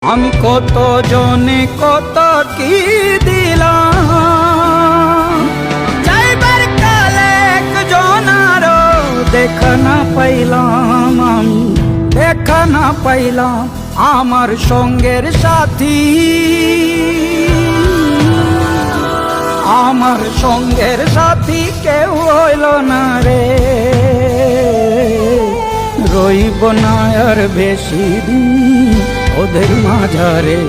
আমি কত জনে কত কি দিলাম, যাইবার কালে একজন আরো দেখা না পাইলাম, আমি দেখা না পাইলাম আমার সঙ্গের সাথী। আমার সঙ্গের সাথী কেউ হইল না রে, রইব না আর বেশি দিন ওদের মাঝারে।